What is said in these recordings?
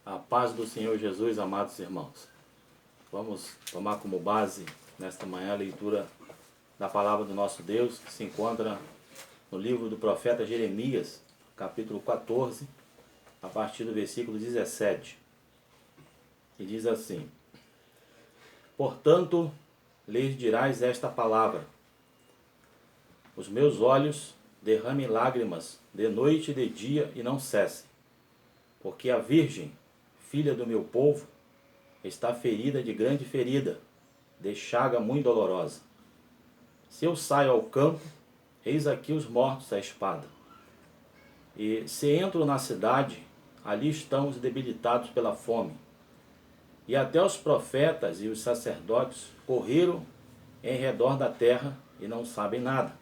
A paz do Senhor Jesus, amados irmãos. Vamos tomar como base nesta manhã a leitura da palavra do nosso Deus, que se encontra no livro do profeta Jeremias, capítulo 14, a partir do versículo 17. E diz assim: Portanto, lhes dirás esta palavra: os meus olhos derramem lágrimas de noite e de dia e não cessem, porque a virgem, filha do meu povo, está ferida de grande ferida, de chaga muito dolorosa. Se eu saio ao campo, eis aqui os mortos à espada. E se entro na cidade, ali estão os debilitados pela fome. E até os profetas e os sacerdotes correram em redor da terra e não sabem nada.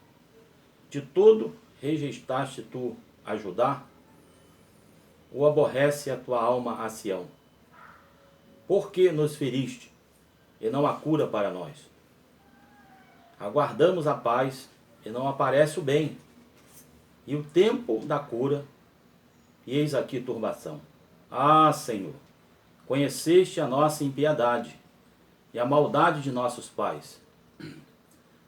De todo rejeitaste tu a Judá? Ou aborrece a tua alma a Sião? Por que nos feriste, e não há cura para nós? Aguardamos a paz, e não aparece o bem, e o tempo da cura, e eis aqui turbação. Ah, Senhor, conheceste a nossa impiedade, e a maldade de nossos pais,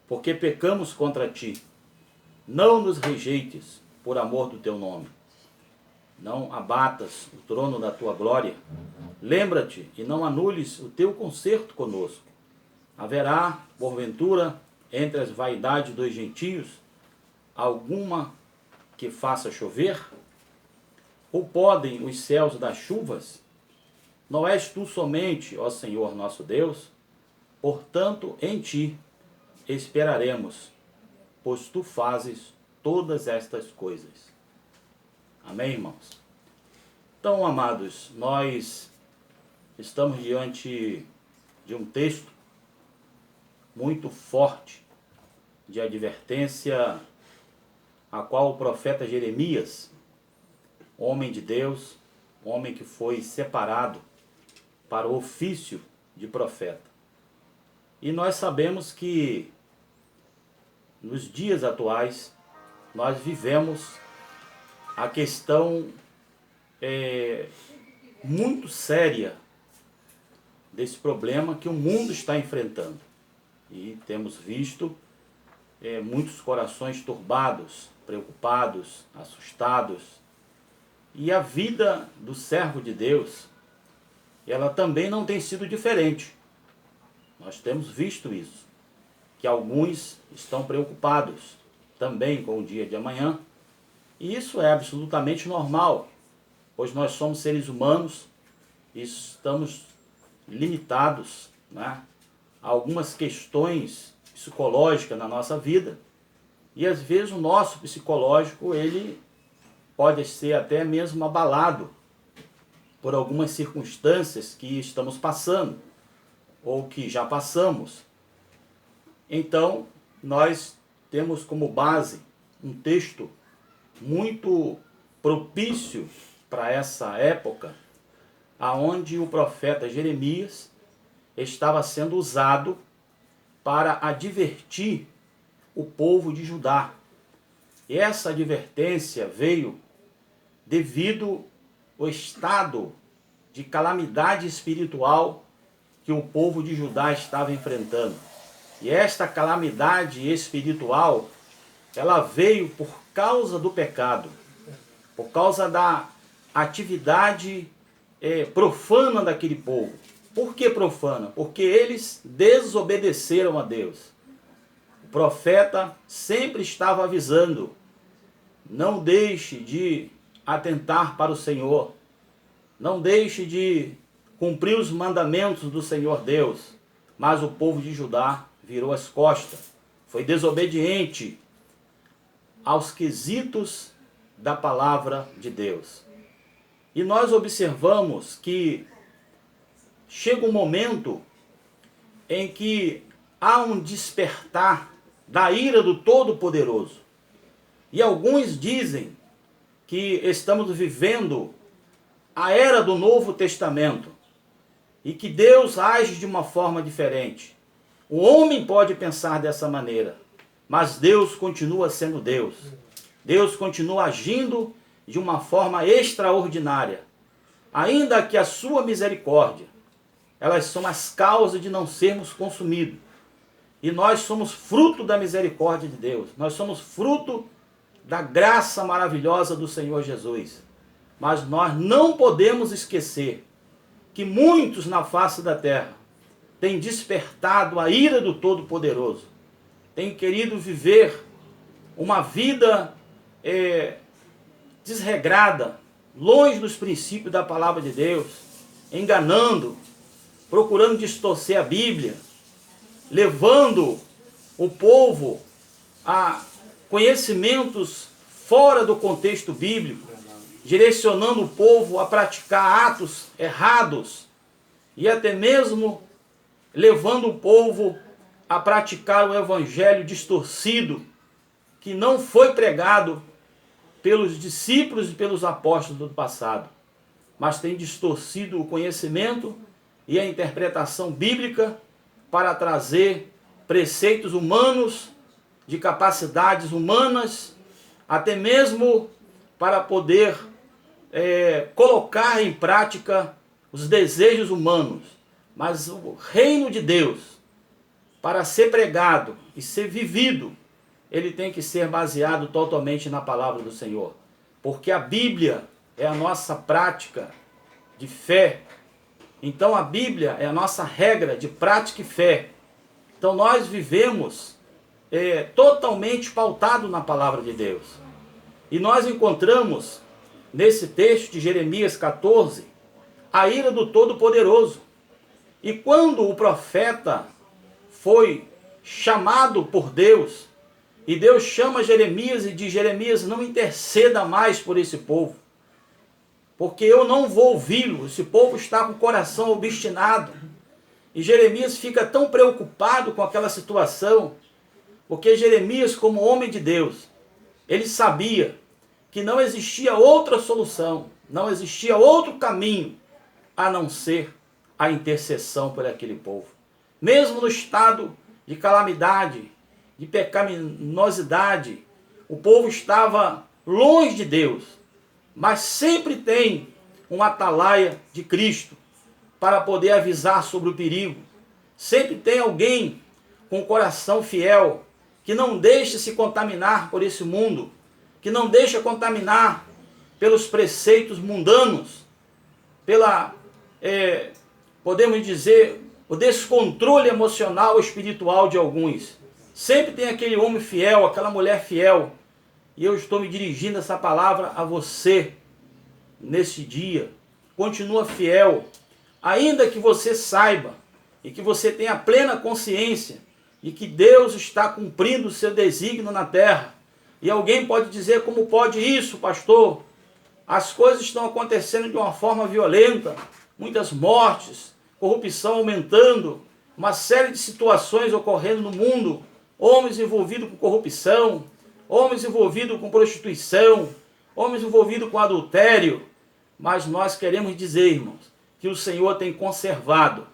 porque pecamos contra ti. Não nos rejeites por amor do teu nome. Não abatas o trono da tua glória. Lembra-te e não anules o teu concerto conosco. Haverá, porventura, entre as vaidades dos gentios, alguma que faça chover? Ou podem os céus dar chuvas? Não és tu somente, ó Senhor nosso Deus? Portanto, em ti esperaremos, pois tu fazes todas estas coisas. Amém, irmãos? Então, amados, nós estamos diante de um texto muito forte de advertência, a qual o profeta Jeremias, homem de Deus, homem que foi separado para o ofício de profeta. E nós sabemos que nos dias atuais nós vivemos a questão muito séria desse problema que o mundo está enfrentando. E temos visto muitos corações turbados, preocupados, assustados. E a vida do servo de Deus, ela também não tem sido diferente. Nós temos visto isso, que alguns estão preocupados também com o dia de amanhã. E isso é absolutamente normal, pois nós somos seres humanos e estamos limitados, né, a algumas questões psicológicas na nossa vida. E às vezes o nosso psicológico, ele pode ser até mesmo abalado por algumas circunstâncias que estamos passando ou que já passamos. Então, nós temos como base um texto muito propício para essa época, aonde o profeta Jeremias estava sendo usado para advertir o povo de Judá. E essa advertência veio devido ao estado de calamidade espiritual que o povo de Judá estava enfrentando. E esta calamidade espiritual, ela veio por causa do pecado, por causa da atividade profana daquele povo. Por que profana? Porque eles desobedeceram a Deus. O profeta sempre estava avisando: não deixe de atentar para o Senhor, não deixe de cumprir os mandamentos do Senhor Deus. Mas o povo de Judá virou as costas, foi desobediente aos quesitos da palavra de Deus. E nós observamos que chega um momento em que há um despertar da ira do Todo-Poderoso. E alguns dizem que estamos vivendo a era do Novo Testamento e que Deus age de uma forma diferente. O homem pode pensar dessa maneira, mas Deus continua sendo Deus. Deus continua agindo de uma forma extraordinária. ainda que a sua misericórdia, elas são as causas de não sermos consumidos. E nós somos fruto da misericórdia de Deus. Nós somos fruto da graça maravilhosa do Senhor Jesus. Mas nós não podemos esquecer que muitos na face da terra têm despertado a ira do Todo-Poderoso. Têm querido viver uma vida desregrada, longe dos princípios da palavra de Deus, enganando, procurando distorcer a Bíblia, levando o povo a conhecimentos fora do contexto bíblico, direcionando o povo a praticar atos errados e até mesmo levando o povo a praticar o evangelho distorcido que não foi pregado pelos discípulos e pelos apóstolos do passado, mas tem distorcido o conhecimento e a interpretação bíblica para trazer preceitos humanos, de capacidades humanas, até mesmo para poder colocar em prática os desejos humanos. Mas o reino de Deus, para ser pregado e ser vivido, ele tem que ser baseado totalmente na palavra do Senhor. Porque a Bíblia é a nossa prática de fé. Então a Bíblia é a nossa regra de prática e fé. Então nós vivemos totalmente pautado na palavra de Deus. E nós encontramos nesse texto de Jeremias 14 a ira do Todo-Poderoso. E quando o profeta foi chamado por Deus, e Deus chama Jeremias e diz: Jeremias, não interceda mais por esse povo, porque eu não vou ouvi-lo, esse povo está com o coração obstinado. E Jeremias fica tão preocupado com aquela situação, porque Jeremias, como homem de Deus, ele sabia que não existia outra solução, não existia outro caminho, a não ser a intercessão por aquele povo. Mesmo no estado de calamidade, de pecaminosidade, o povo estava longe de Deus, mas sempre tem um atalaia de Cristo para poder avisar sobre o perigo. Sempre tem alguém com o coração fiel, que não deixa se contaminar por esse mundo, que não deixa contaminar pelos preceitos mundanos, pela, podemos dizer, o descontrole emocional ou espiritual de alguns. Sempre tem aquele homem fiel, aquela mulher fiel. E eu estou me dirigindo essa palavra a você nesse dia. Continua fiel, ainda que você saiba e que você tenha plena consciência de que Deus está cumprindo o seu desígnio na terra. E alguém pode dizer: como pode isso, pastor? As coisas estão acontecendo de uma forma violenta, muitas mortes, corrupção aumentando, uma série de situações ocorrendo no mundo, homens envolvidos com corrupção, homens envolvidos com prostituição, homens envolvidos com adultério. Mas nós queremos dizer, irmãos, que o Senhor tem conservado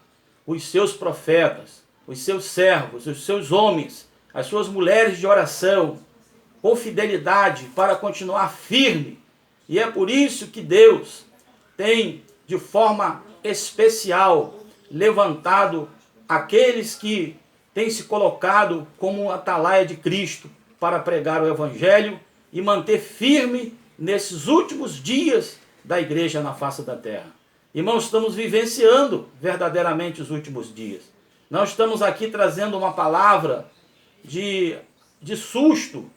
os seus profetas, os seus servos, os seus homens, as suas mulheres de oração, com fidelidade para continuar firme. E é por isso que Deus tem, de forma especial, levantado aqueles que têm se colocado como um atalaia de Cristo para pregar o Evangelho e manter firme nesses últimos dias da igreja na face da terra. Irmãos, estamos vivenciando verdadeiramente os últimos dias. Não estamos aqui trazendo uma palavra de susto,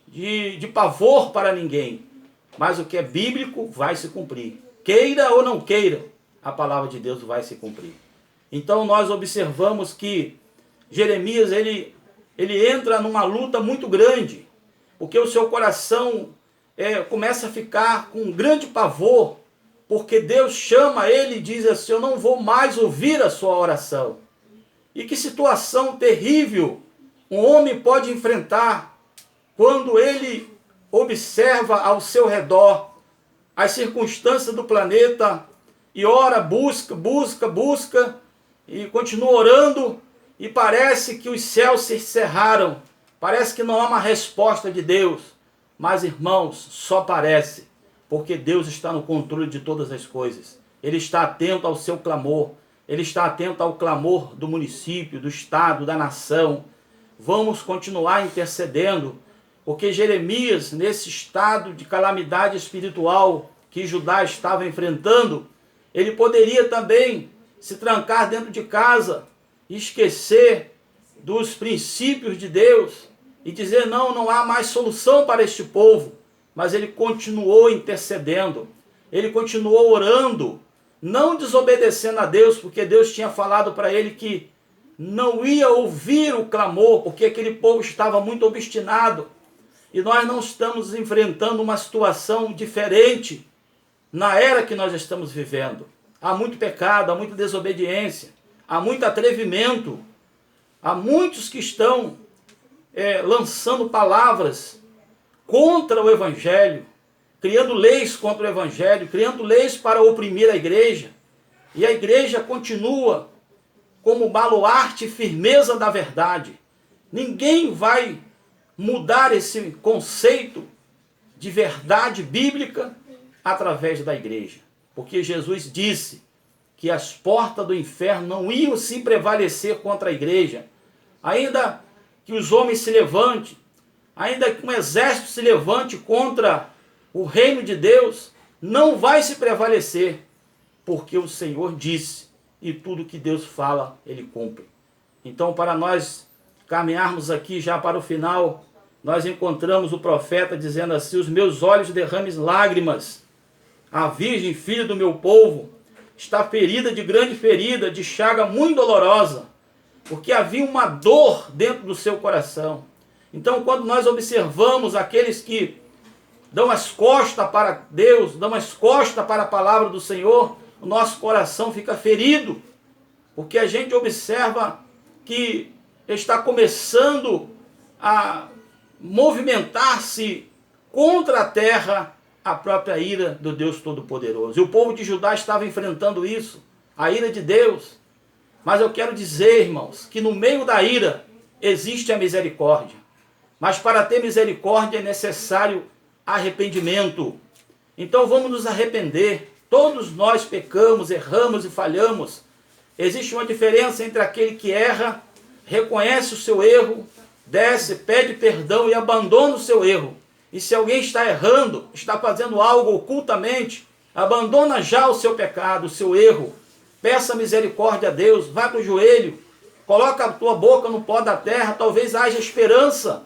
de pavor para ninguém. Mas o que é bíblico vai se cumprir. Queira ou não queira, a palavra de Deus vai se cumprir. Então nós observamos que Jeremias, ele entra numa luta muito grande, porque o seu coração começa a ficar com um grande pavor, porque Deus chama ele e diz assim: eu não vou mais ouvir a sua oração. E que situação terrível um homem pode enfrentar quando ele observa ao seu redor as circunstâncias do planeta e ora, busca e continua orando, e parece que os céus se cerraram, parece que não há uma resposta de Deus. Mas, irmãos, só parece, porque Deus está no controle de todas as coisas. Ele está atento ao seu clamor. Ele está atento ao clamor do município, do estado, da nação. Vamos continuar intercedendo, porque Jeremias, nesse estado de calamidade espiritual que Judá estava enfrentando, ele poderia também se trancar dentro de casa, esquecer dos princípios de Deus e dizer: não há mais solução para este povo. Mas ele continuou intercedendo, ele continuou orando, não desobedecendo a Deus, porque Deus tinha falado para ele que não ia ouvir o clamor, porque aquele povo estava muito obstinado. E nós não estamos enfrentando uma situação diferente na era que nós estamos vivendo. Há muito pecado, há muita desobediência, há muito atrevimento, há muitos que estão lançando palavras contra o Evangelho, criando leis contra o Evangelho, criando leis para oprimir a igreja. E a igreja continua como baluarte e firmeza da verdade. Ninguém vai mudar esse conceito de verdade bíblica através da igreja. Porque Jesus disse que as portas do inferno não iam se prevalecer contra a igreja. Ainda que os homens se levantem, ainda que um exército se levante contra o reino de Deus, não vai se prevalecer, porque o Senhor disse, e tudo que Deus fala, Ele cumpre. Então, para nós caminharmos aqui já para o final, nós encontramos o profeta dizendo assim: os meus olhos derramem lágrimas, a virgem, filha do meu povo, está ferida de grande ferida, de chaga muito dolorosa, porque havia uma dor dentro do seu coração. Então, quando nós observamos aqueles que dão as costas para Deus, dão as costas para a palavra do Senhor, o nosso coração fica ferido, porque a gente observa que está começando a movimentar-se contra a terra a própria ira do Deus Todo-Poderoso. E o povo de Judá estava enfrentando isso, a ira de Deus. Mas eu quero dizer, irmãos, que no meio da ira existe a misericórdia. Mas para ter misericórdia é necessário arrependimento. Então vamos nos arrepender. Todos nós pecamos, erramos e falhamos. Existe uma diferença entre aquele que erra, reconhece o seu erro, desce, pede perdão e abandona o seu erro. E se alguém está errando, está fazendo algo ocultamente, abandona já o seu pecado, o seu erro. Peça misericórdia a Deus, vai para o joelho, coloca a tua boca no pó da terra, talvez haja esperança.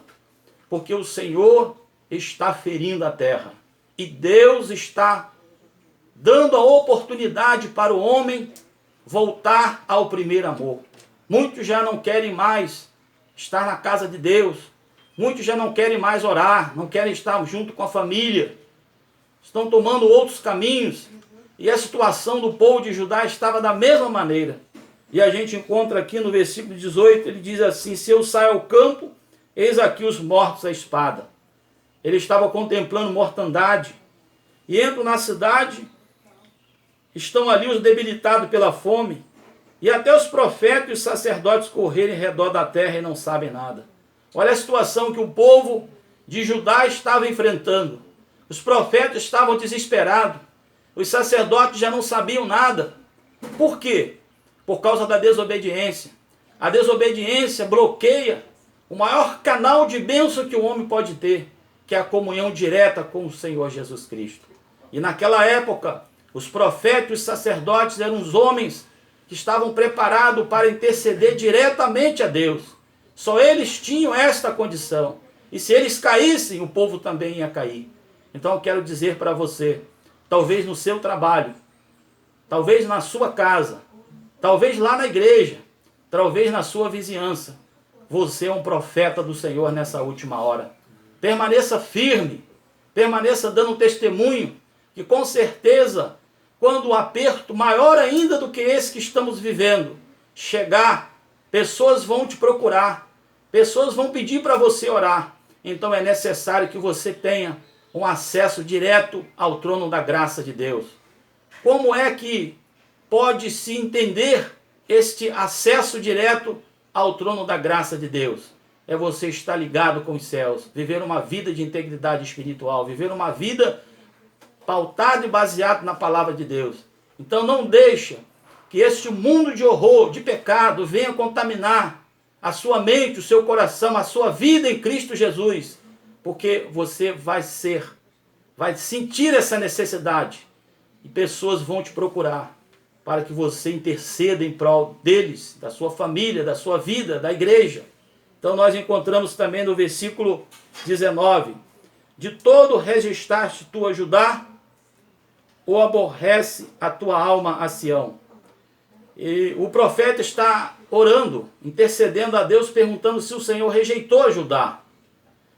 Porque o Senhor está ferindo a terra. E Deus está dando a oportunidade para o homem voltar ao primeiro amor. Muitos já não querem mais estar na casa de Deus. Muitos já não querem mais orar, não querem estar junto com a família. Estão tomando outros caminhos. E a situação do povo de Judá estava da mesma maneira. E a gente encontra aqui no versículo 18, ele diz assim: se eu saio ao campo, eis aqui os mortos à espada. Ele estava contemplando mortandade. E entro na cidade, estão ali os debilitados pela fome. E até os profetas e os sacerdotes correrem em redor da terra e não sabem nada. Olha a situação que o povo de Judá estava enfrentando. Os profetas estavam desesperados. Os sacerdotes já não sabiam nada. Por quê? Por causa da desobediência. A desobediência bloqueia o maior canal de bênção que o homem pode ter, que é a comunhão direta com o Senhor Jesus Cristo. E naquela época, os profetas e os sacerdotes eram os homens que estavam preparados para interceder diretamente a Deus. Só eles tinham esta condição. E se eles caíssem, o povo também ia cair. Então eu quero dizer para você, talvez no seu trabalho, talvez na sua casa, talvez lá na igreja, talvez na sua vizinhança, você é um profeta do Senhor nessa última hora. Permaneça firme, permaneça dando testemunho, que com certeza, quando o aperto maior ainda do que esse que estamos vivendo chegar, pessoas vão te procurar, pessoas vão pedir para você orar. Então é necessário que você tenha um acesso direto ao trono da graça de Deus. Como é que pode se entender este acesso direto ao trono da graça de Deus? É você estar ligado com os céus, viver uma vida de integridade espiritual, viver uma vida pautada e baseada na palavra de Deus. Então não deixa que este mundo de horror, de pecado, venha contaminar a sua mente, o seu coração, a sua vida em Cristo Jesus. Porque você vai sentir essa necessidade. E pessoas vão te procurar para que você interceda em prol deles, da sua família, da sua vida, da igreja. Então nós encontramos também no versículo 19: de todo registraste tu a Judá, ou aborrece a tua alma a Sião? E o profeta está orando, intercedendo a Deus, perguntando se o Senhor rejeitou a Judá.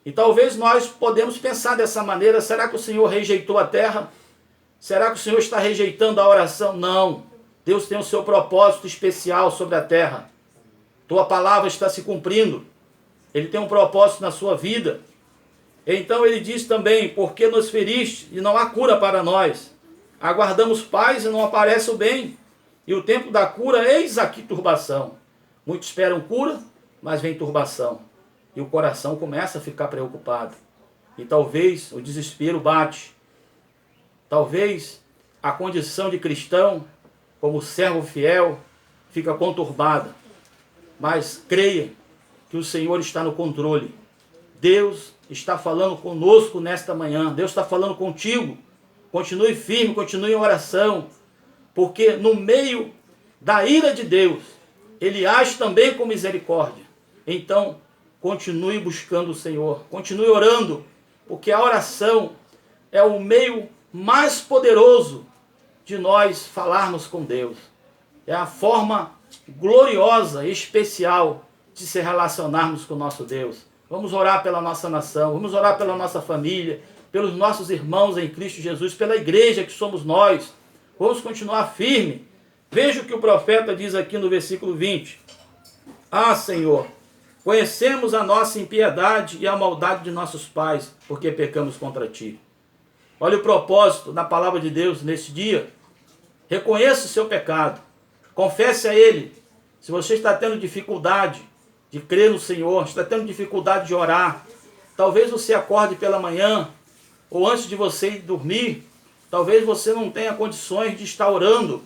E talvez nós podemos pensar dessa maneira: será que o Senhor rejeitou a terra? Será que o Senhor está rejeitando a oração? Não. Deus tem o seu propósito especial sobre a terra. Tua palavra está se cumprindo. Ele tem um propósito na sua vida. Então ele diz também: porque nos feriste e não há cura para nós. Aguardamos paz e não aparece o bem. E o tempo da cura, eis aqui turbação. Muitos esperam cura, mas vem turbação. E o coração começa a ficar preocupado. E talvez o desespero bate. Talvez a condição de cristão, como servo fiel, fica conturbada. Mas creia que o Senhor está no controle. Deus está falando conosco nesta manhã. Deus está falando contigo. Continue firme, continue em oração. Porque no meio da ira de Deus, Ele age também com misericórdia. Então, continue buscando o Senhor. Continue orando. Porque a oração é o meio mais poderoso de nós falarmos com Deus. É a forma gloriosa e especial de se relacionarmos com o nosso Deus. Vamos orar pela nossa nação, vamos orar pela nossa família, pelos nossos irmãos em Cristo Jesus, pela igreja que somos nós. Vamos continuar firme. Veja o que o profeta diz aqui no versículo 20. Ah, Senhor, conhecemos a nossa impiedade e a maldade de nossos pais, porque pecamos contra Ti. Olha o propósito da palavra de Deus nesse dia. Reconheça o seu pecado. Confesse a Ele. Se você está tendo dificuldade de crer no Senhor, está tendo dificuldade de orar, talvez você acorde pela manhã, ou antes de você ir dormir, talvez você não tenha condições de estar orando,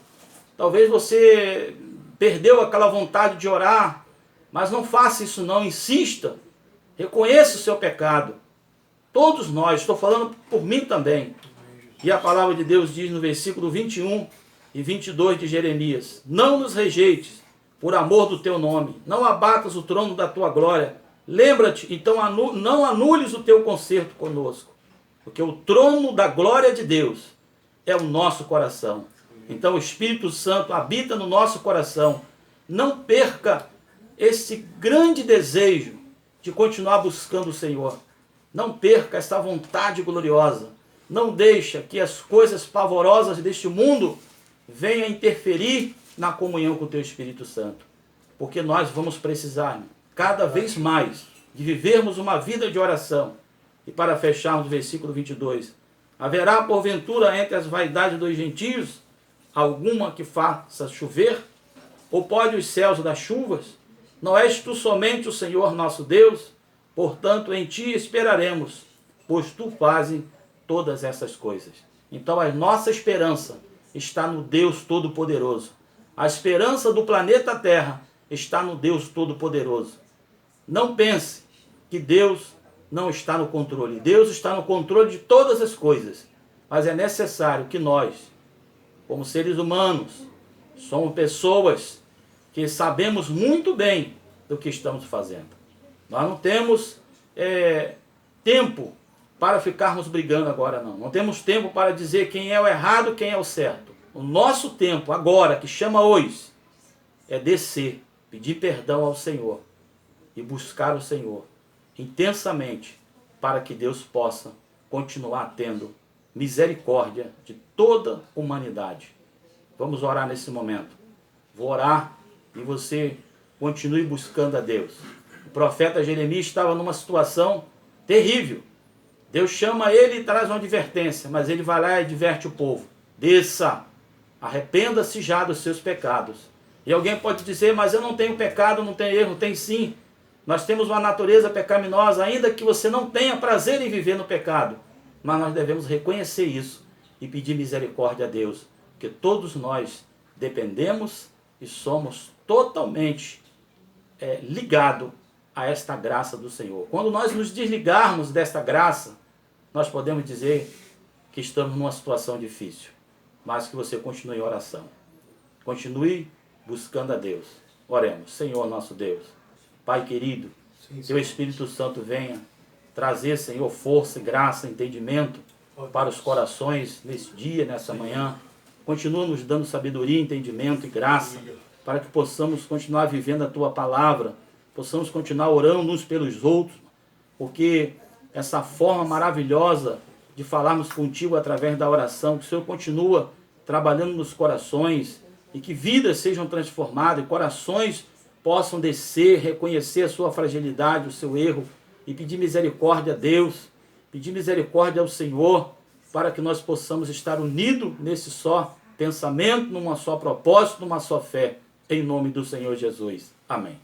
talvez você perdeu aquela vontade de orar, mas não faça isso não, insista, reconheça o seu pecado. Todos nós, estou falando por mim também. E a palavra de Deus diz no versículo 21 e 22 de Jeremias: não nos rejeites por amor do teu nome, não abatas o trono da tua glória. Lembra-te, então não anules o teu concerto conosco, porque o trono da glória de Deus é o nosso coração. Então o Espírito Santo habita no nosso coração. Não perca esse grande desejo de continuar buscando o Senhor. Não perca essa vontade gloriosa. Não deixa que as coisas pavorosas deste mundo venham interferir na comunhão com o teu Espírito Santo. Porque nós vamos precisar cada vez mais de vivermos uma vida de oração. E para fecharmos o versículo 22. Haverá porventura entre as vaidades dos gentios alguma que faça chover? Ou pode os céus dar chuvas? Não és tu somente o Senhor nosso Deus? Portanto, em ti esperaremos, pois tu fazes todas essas coisas. Então, a nossa esperança está no Deus Todo-Poderoso. A esperança do planeta Terra está no Deus Todo-Poderoso. Não pense que Deus não está no controle. Deus está no controle de todas as coisas. Mas é necessário que nós, como seres humanos, somos pessoas que sabemos muito bem do que estamos fazendo. Nós não temos tempo para ficarmos brigando agora, não. Não temos tempo para dizer quem é o errado, quem é o certo. O nosso tempo agora, que chama hoje, é descer, pedir perdão ao Senhor e buscar o Senhor intensamente para que Deus possa continuar tendo misericórdia de toda a humanidade. Vamos orar nesse momento. Vou orar e você continue buscando a Deus. O profeta Jeremias estava numa situação terrível. Deus chama ele e traz uma advertência, mas ele vai lá e adverte o povo. Desça, arrependa-se já dos seus pecados. E alguém pode dizer, mas eu não tenho pecado, não tenho erro. Tem sim. Nós temos uma natureza pecaminosa, ainda que você não tenha prazer em viver no pecado. Mas nós devemos reconhecer isso e pedir misericórdia a Deus. porque todos nós dependemos e somos totalmente ligados a esta graça do Senhor. Quando nós nos desligarmos desta graça, nós podemos dizer que estamos numa situação difícil, mas que você continue em oração. Continue buscando a Deus. Oremos. Senhor nosso Deus, Pai querido, Teu Espírito Santo venha trazer, Senhor, força, graça, entendimento para os corações nesse dia, nessa manhã. Continua nos dando sabedoria, entendimento e graça para que possamos continuar vivendo a Tua palavra, possamos continuar orando uns pelos outros, porque essa forma maravilhosa de falarmos contigo através da oração, que o Senhor continua trabalhando nos corações e que vidas sejam transformadas e corações possam descer, reconhecer a sua fragilidade, o seu erro e pedir misericórdia a Deus, pedir misericórdia ao Senhor, para que nós possamos estar unidos nesse só pensamento, numa só propósito, numa só fé, em nome do Senhor Jesus. Amém.